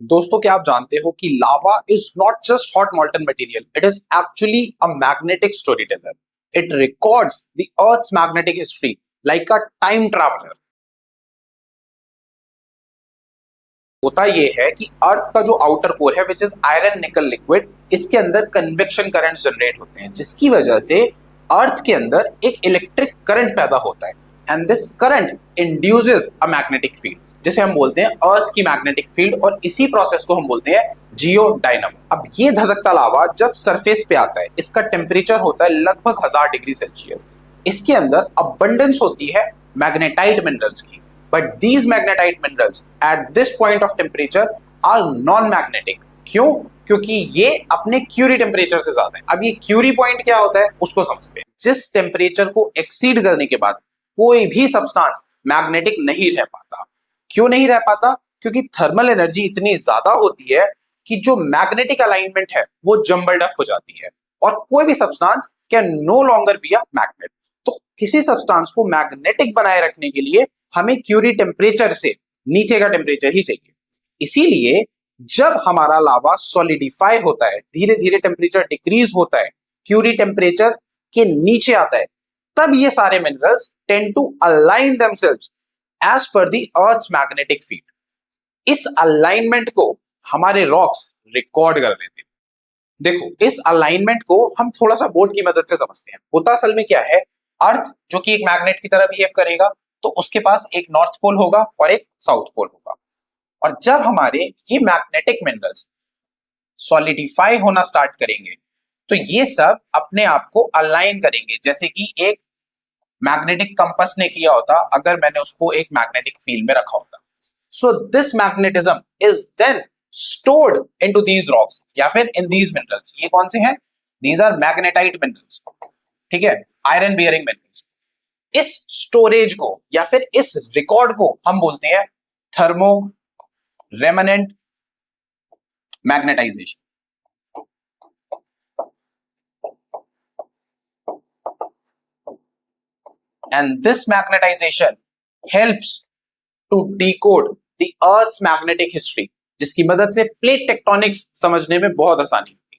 दोस्तों, क्या आप जानते हो कि lava is not just hot molten material, it is actually a magnetic story teller. It records the earth's magnetic history like a time traveller. होता यह है कि अर्थ का जो आउटर कोर है विच इज आयरन निकल लिक्विड, इसके अंदर कन्वेक्शन करंट जनरेट होते हैं, जिसकी वजह से अर्थ के अंदर एक इलेक्ट्रिक करंट पैदा होता है and this current induces a magnetic field, जिसे हम बोलते हैं अर्थ की मैग्नेटिक फील्ड, और इसी प्रोसेस को हम बोलते हैं जियो डायनामो। अब ये धधकता लावा जब सरफेस पे आता है, इसका टेम्परेचर होता है लगभग 1000 डिग्री सेल्सियस। इसके अंदर अबंडेंस होती है मैग्नेटाइट मिनरल्स की, but these magnetite minerals at this point of temperature are non-magnetic। क्यों? क्योंकि ये अपने क्यूरी टेम्परेचर से ज्यादा है। अब ये क्यूरी पॉइंट क्या होता है उसको समझते हैं। जिस टेम्परेचर को एक्सीड करने के बाद कोई भी सब्सटेंस मैग्नेटिक नहीं रह पाता। क्यों नहीं रह पाता? क्योंकि थर्मल एनर्जी इतनी ज्यादा होती है कि जो मैग्नेटिक अलाइनमेंट है वो जम्बल्ड अप हो जाती है, और कोई भी substance can no longer be a magnet. तो किसी सब्सटेंस को मैग्नेटिक बनाए रखने के लिए हमें क्यूरी टेम्परेचर से नीचे का टेम्परेचर ही चाहिए। इसीलिए जब हमारा लावा सॉलिडिफाई होता है, धीरे धीरे टेम्परेचर डिक्रीज होता है, क्यूरी टेम्परेचर के नीचे आता है, तब ये सारे minerals tend to align themselves as per the earth's magnetic field. इस अलाइनमेंट को हमारे रॉक्स रिकॉर्ड कर लेते हैं। देखो, इस अलाइनमेंट को हम थोड़ा सा बोर्ड की मदद से समझते हैं। होता असल में क्या है, अर्थ जो कि एक मैग्नेट की तरह बिहेव करेगा, तो उसके पास एक नॉर्थ पोल होगा और एक साउथ पोल होगा। और जब हमारे ये मैग्नेटिक मिनरल्स सॉलिडिफाई होना स्टार्ट करेंगे, तो ये सब अपने आप को अलाइन करेंगे, जैसे कि एक मैग्नेटिक कंपास ने किया होता अगर मैंने उसको एक मैग्नेटिक फील्ड में रखा होता। So this magnetism is then stored into these rocks या फिर in these minerals। ये कौन से हैं? These are magnetite minerals। ठीक है, आयरन बियरिंग मिनरल्स। इस स्टोरेज को या फिर इस रिकॉर्ड को हम बोलते हैं thermo remanent magnetisation. And this magnetisation helps to decode the earth's magnetic history, जिसकी मदद से प्लेट टेक्टोनिक्स समझने में बहुत आसानी